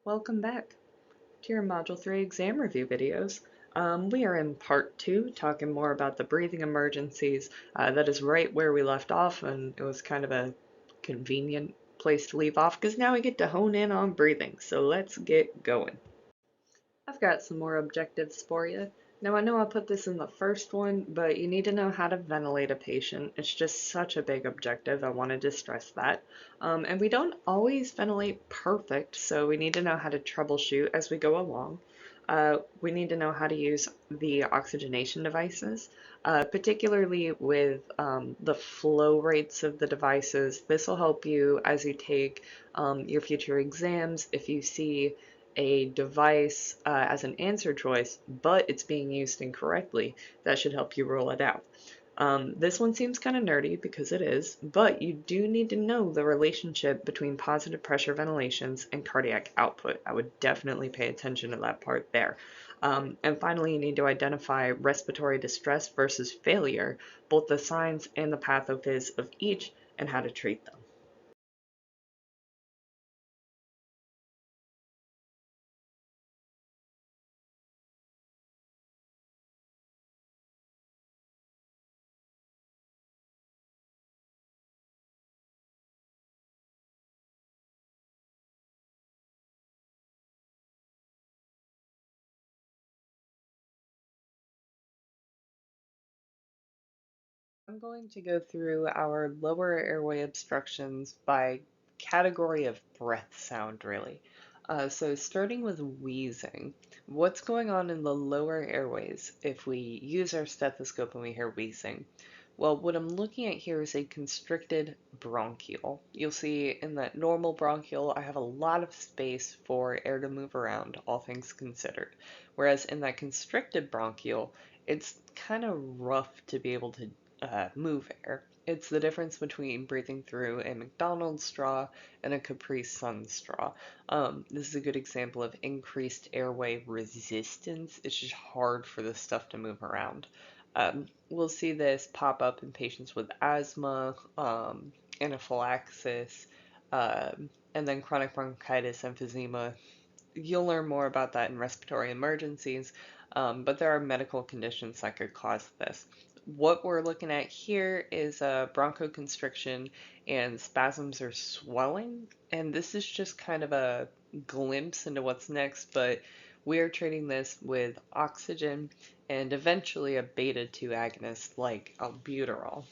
Welcome back to your Module 3 exam review videos. We are in part 2, talking more about the breathing emergencies. That is right where we left off, and it was kind of a convenient place to leave off because now we get to hone in on breathing. So let's get going. I've got some more objectives for you. Now, I know I put this in the first one, but you need to know how to ventilate a patient. It's just such a big objective. I wanted to stress that. And we don't always ventilate perfect, so we need to know how to troubleshoot as we go along. We need to know how to use the oxygenation devices, particularly with the flow rates of the devices. This will help you as you take your future exams. If you see a device as an answer choice, but it's being used incorrectly, that should help you rule it out. This one seems kind of nerdy because it is, but you do need to know the relationship between positive pressure ventilations and cardiac output. I would definitely pay attention to that part there. And finally, you need to identify respiratory distress versus failure, both the signs and the pathophys of each, and how to treat them. I'm going to go through our lower airway obstructions by category of breath sound, really. So starting with wheezing, what's going on in the lower airways if we use our stethoscope and we hear wheezing? Well, what I'm looking at here is a constricted bronchiole. You'll see in that normal bronchiole, I have a lot of space for air to move around, all things considered. Whereas in that constricted bronchiole, it's kind of rough to be able to move air. It's the difference between breathing through a McDonald's straw and a Capri Sun straw. This is a good example of increased airway resistance. It's just hard for the stuff to move around. We'll see this pop up in patients with asthma, anaphylaxis, and then chronic bronchitis, emphysema. You'll learn more about that in respiratory emergencies, but there are medical conditions that could cause this. What we're looking at here is bronchoconstriction and spasms or swelling, and this is just kind of a glimpse into what's next, but we are treating this with oxygen and eventually a beta 2 agonist like albuterol.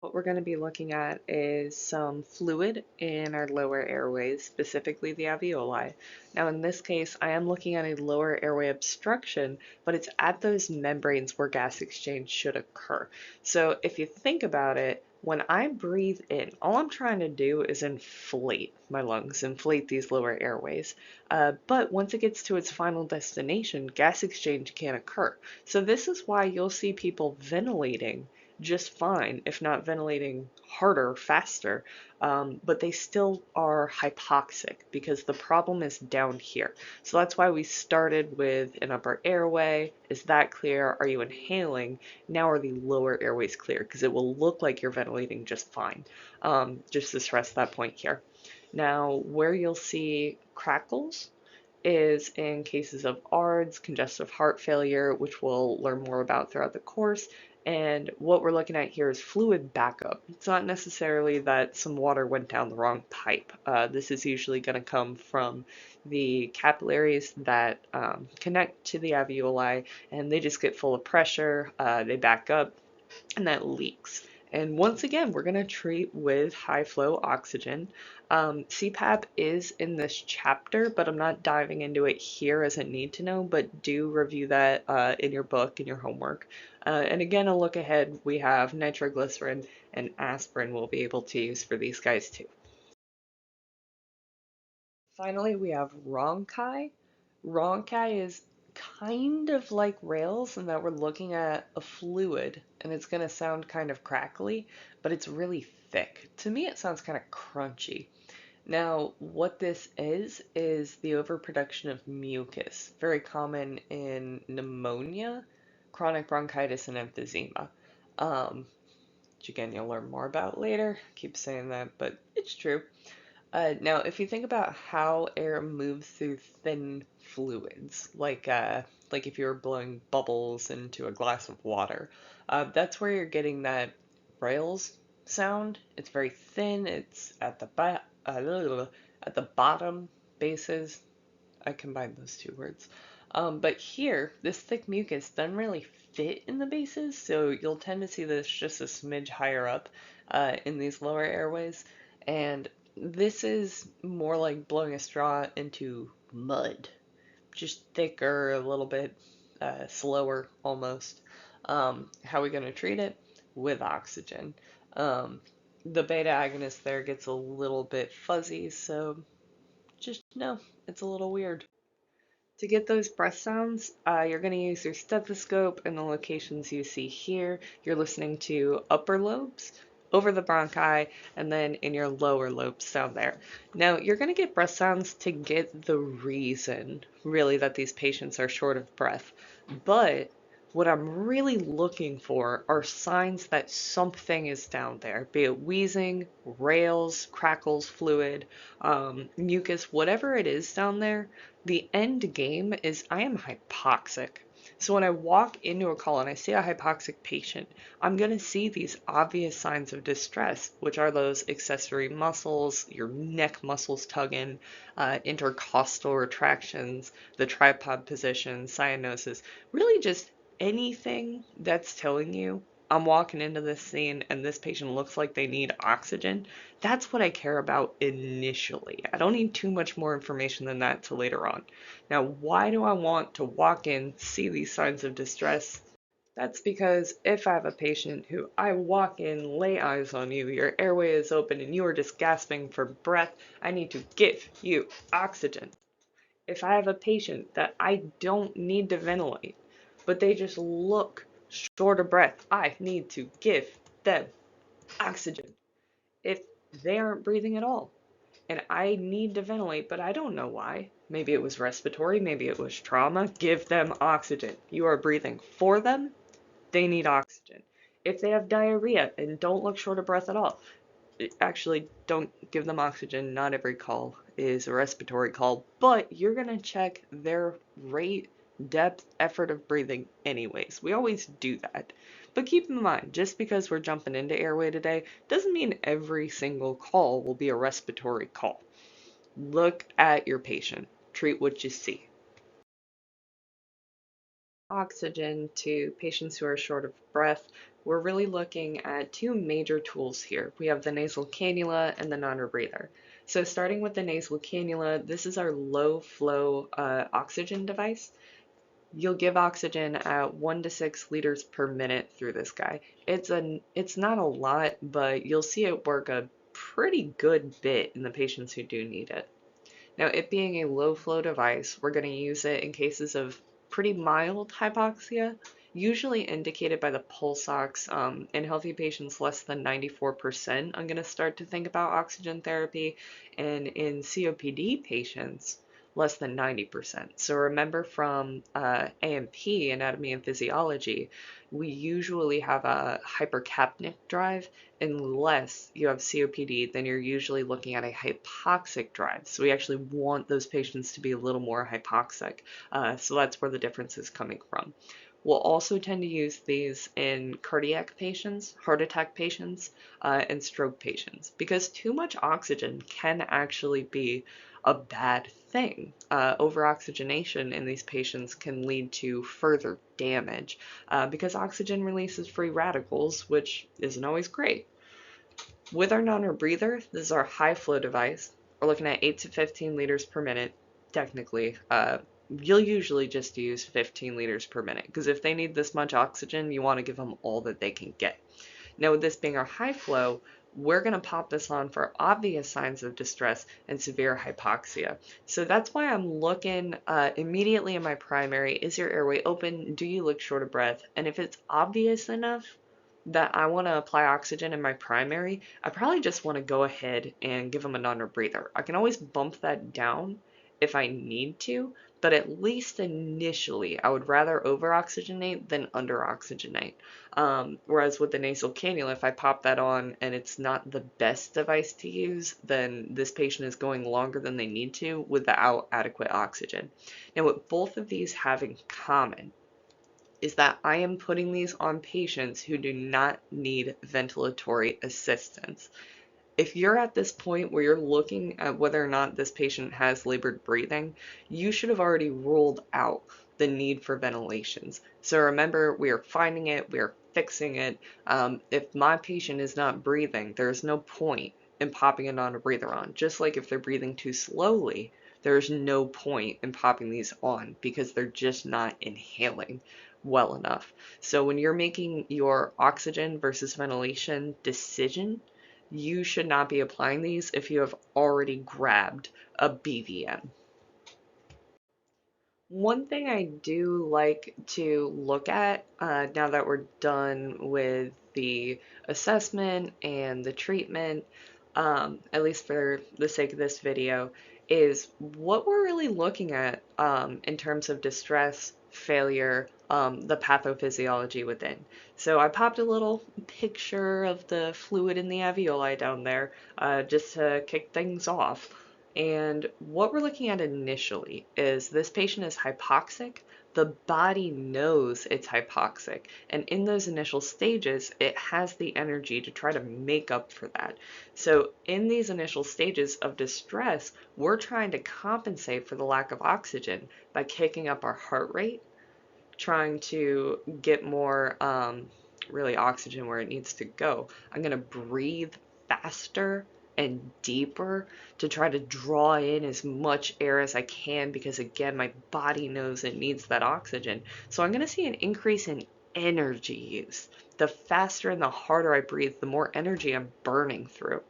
What we're going to be looking at is some fluid in our lower airways, specifically the alveoli. Now, in this case, I am looking at a lower airway obstruction, but it's at those membranes where gas exchange should occur. So if you think about it, when I breathe in, all I'm trying to do is inflate my lungs, inflate these lower airways. But once it gets to its final destination, gas exchange can't occur. So this is why you'll see people ventilating just fine, if not ventilating harder, faster, but they still are hypoxic because the problem is down here. So that's why we started with an upper airway. Is that clear? Are you inhaling? Now are the lower airways clear? Because it will look like you're ventilating just fine. Just to stress that point here. Now, where you'll see crackles is in cases of ARDS, congestive heart failure, which we'll learn more about throughout the course. And what we're looking at here is fluid backup. It's not necessarily that some water went down the wrong pipe. This is usually going to come from the capillaries that connect to the alveoli, and they just get full of pressure, they back up, and that leaks. And once again, we're going to treat with high flow oxygen. CPAP is in this chapter, but I'm not diving into it here as a need to know, but do review that in your book, in your homework. And again, a look ahead, we have nitroglycerin and aspirin we'll be able to use for these guys too. Finally, we have Ronchi. Ronchi is kind of like rails in that we're looking at a fluid, and it's going to sound kind of crackly, but it's really thick. To me, it sounds kind of crunchy. Now, what this is the overproduction of mucus, very common in pneumonia, chronic bronchitis, and emphysema. Um, which again you'll learn more about later. I keep saying that, but it's true. Now, if you think about how air moves through thin fluids, like if you were blowing bubbles into a glass of water, that's where you're getting that rails sound. It's very thin. It's at the bottom bases. I combined those two words. But here, this thick mucus doesn't really fit in the bases, so you'll tend to see this just a smidge higher up in these lower airways. And this is more like blowing a straw into mud, just thicker, a little bit slower almost. How are we going to treat it? With oxygen. Um, the beta agonist there gets a little bit fuzzy, so just know it's a little weird. To get those breath sounds, you're going to use your stethoscope in the locations you see here. You're listening to upper lobes, over the bronchi, and then in your lower lobes down there. Now, you're going to get breath sounds to get the reason, really, that these patients are short of breath. But what I'm really looking for are signs that something is down there, be it wheezing, rales, crackles, fluid, mucus, whatever it is down there. The end game is I am hypoxic. So when I walk into a call and I see a hypoxic patient, I'm going to see these obvious signs of distress, which are those accessory muscles, your neck muscles tugging, intercostal retractions, the tripod position, cyanosis, really just anything that's telling you I'm walking into this scene and this patient looks like they need oxygen. That's what I care about initially. I don't need too much more information than that till later on. Now, why do I want to walk in, see these signs of distress? That's because if I have a patient who I walk in, lay eyes on you, your airway is open, and you are just gasping for breath, I need to give you oxygen. If I have a patient that I don't need to ventilate, but they just look short of breath, I need to give them oxygen. If they aren't breathing at all, and I need to ventilate, but I don't know why. Maybe it was respiratory, maybe it was trauma. Give them oxygen. You are breathing for them, they need oxygen. If they have diarrhea and don't look short of breath at all, actually don't give them oxygen. Not every call is a respiratory call, but you're going to check their rate, depth, effort of breathing anyways. We always do that. But keep in mind, just because we're jumping into airway today doesn't mean every single call will be a respiratory call. Look at your patient. Treat what you see. Oxygen to patients who are short of breath, we're really looking at two major tools here. We have the nasal cannula and the non-rebreather. So starting with the nasal cannula, this is our low flow oxygen device. You'll give oxygen at 1 to 6 liters per minute through this guy. It's not a lot, but you'll see it work a pretty good bit in the patients who do need it. Now, it being a low flow device, we're going to use it in cases of pretty mild hypoxia, usually indicated by the pulse ox. In healthy patients less than 94%, I'm going to start to think about oxygen therapy, and in COPD patients, less than 90%. So remember from A&P, anatomy and physiology, we usually have a hypercapnic drive. Unless you have COPD, then you're usually looking at a hypoxic drive. So we actually want those patients to be a little more hypoxic. So that's where the difference is coming from. We'll also tend to use these in cardiac patients, heart attack patients, and stroke patients because too much oxygen can actually be a bad thing. Over-oxygenation in these patients can lead to further damage because oxygen releases free radicals, which isn't always great. With our non-rebreather, this is our high flow device. We're looking at 8 to 15 liters per minute, technically. You'll usually just use 15 liters per minute because if they need this much oxygen, you want to give them all that they can get. Now, with this being our high flow, we're going to pop this on for obvious signs of distress and severe hypoxia. So that's why I'm looking immediately in my primary. Is your airway open? Do you look short of breath? And if it's obvious enough that I want to apply oxygen in my primary, I probably just want to go ahead and give them a non-rebreather. I can always bump that down if I need to, but at least initially, I would rather over-oxygenate than under-oxygenate. Whereas with the nasal cannula, if I pop that on and it's not the best device to use, then this patient is going longer than they need to without adequate oxygen. Now, what both of these have in common is that I am putting these on patients who do not need ventilatory assistance. If you're at this point where you're looking at whether or not this patient has labored breathing, you should have already ruled out the need for ventilations. So remember, we are finding it, we are fixing it. If my patient is not breathing, there's no point in popping a non-breather on. Just like if they're breathing too slowly, there's no point in popping these on because they're just not inhaling well enough. So when you're making your oxygen versus ventilation decision, you should not be applying these if you have already grabbed a BVM. One thing I do like to look at now that we're done with the assessment and the treatment, at least for the sake of this video, is what we're really looking at in terms of distress, failure, the pathophysiology within. So I popped a little picture of the fluid in the alveoli down there just to kick things off. And what we're looking at initially is this patient is hypoxic. The body knows it's hypoxic. And in those initial stages, it has the energy to try to make up for that. So in these initial stages of distress, we're trying to compensate for the lack of oxygen by kicking up our heart rate, trying to get more really oxygen where it needs to go. I'm going to breathe faster and deeper to try to draw in as much air as I can because again my body knows it needs that oxygen. So I'm going to see an increase in energy use. The faster and the harder I breathe, the more energy I'm burning through.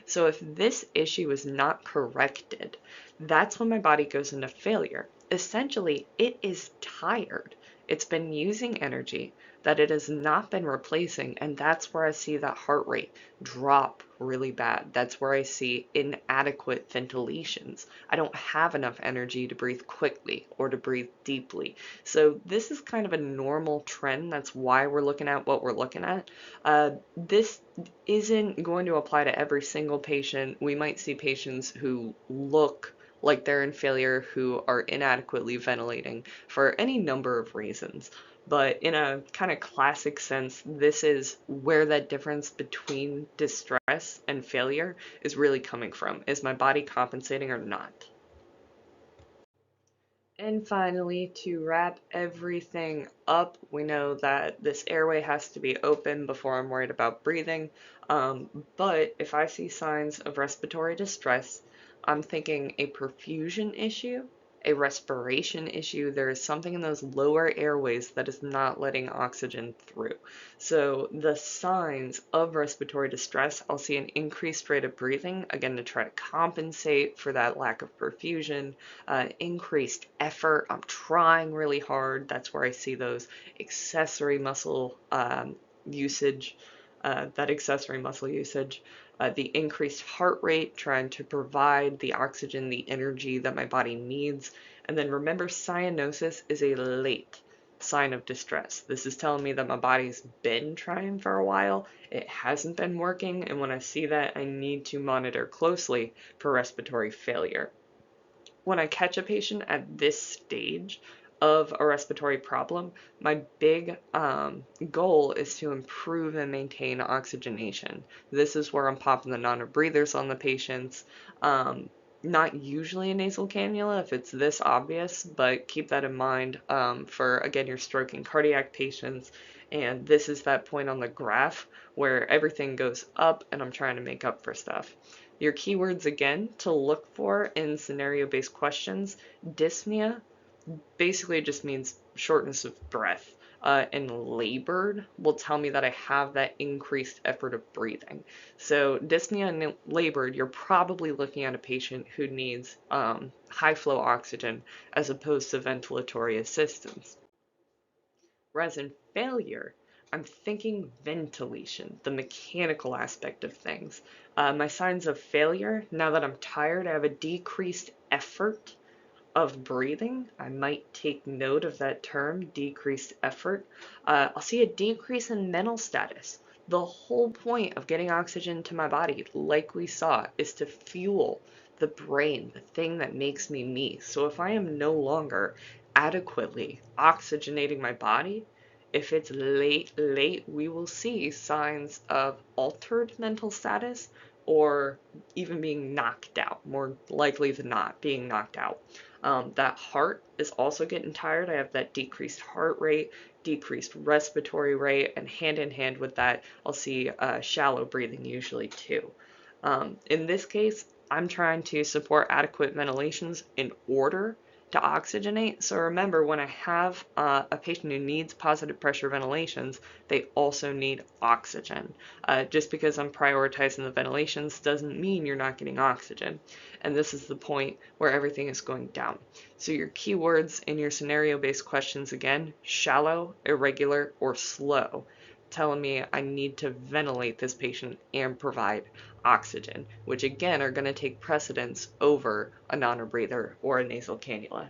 So if this issue is not corrected, that's when my body goes into failure. Essentially, it is tired. It's been using energy that it has not been replacing, and that's where I see that heart rate drop really bad. That's where I see inadequate ventilations. I don't have enough energy to breathe quickly or to breathe deeply. So this is kind of a normal trend. That's why we're looking at what we're looking at. This isn't going to apply to every single patient. We might see patients who look like they're in failure who are inadequately ventilating for any number of reasons. But in a kind of classic sense, this is where that difference between distress and failure is really coming from. Is my body compensating or not? And finally, to wrap everything up, we know that this airway has to be open before I'm worried about breathing. But if I see signs of respiratory distress, I'm thinking a perfusion issue, a respiration issue. There is something in those lower airways that is not letting oxygen through. So the signs of respiratory distress, I'll see an increased rate of breathing, again, to try to compensate for that lack of perfusion, increased effort. I'm trying really hard. That's where I see those accessory muscle usage, that accessory muscle usage, the increased heart rate, trying to provide the oxygen, the energy that my body needs. And then remember, cyanosis is a late sign of distress. This is telling me that my body's been trying for a while. It hasn't been working. And when I see that, I need to monitor closely for respiratory failure. When I catch a patient at this stage of a respiratory problem, my big goal is to improve and maintain oxygenation. This is where I'm popping the non-breathers on the patients. Not usually a nasal cannula if it's this obvious, but keep that in mind for, again, your stroke and cardiac patients. And this is that point on the graph where everything goes up and I'm trying to make up for stuff. Your keywords again to look for in scenario-based questions: dyspnea basically just means shortness of breath. And labored will tell me that I have that increased effort of breathing. So dyspnea and labored, you're probably looking at a patient who needs high flow oxygen as opposed to ventilatory assistance. Whereas in failure, I'm thinking ventilation, the mechanical aspect of things. My signs of failure, now that I'm tired, I have a decreased effort of breathing, I might take note of that term, decreased effort. I'll see a decrease in mental status. The whole point of getting oxygen to my body, like we saw, is to fuel the brain, the thing that makes me me. So if I am no longer adequately oxygenating my body, if it's late, we will see signs of altered mental status or even being knocked out, more likely than not being knocked out. That heart is also getting tired. I have that decreased heart rate, decreased respiratory rate, and hand in hand with that, I'll see shallow breathing usually too. In this case, I'm trying to support adequate ventilations in order to oxygenate. So remember, when I have a patient who needs positive pressure ventilations, they also need oxygen. Just because I'm prioritizing the ventilations doesn't mean you're not getting oxygen. And this is the point where everything is going down. So your keywords in your scenario-based questions again, shallow, irregular, or slow, telling me I need to ventilate this patient and provide oxygen, which again are going to take precedence over a non-rebreather or a nasal cannula.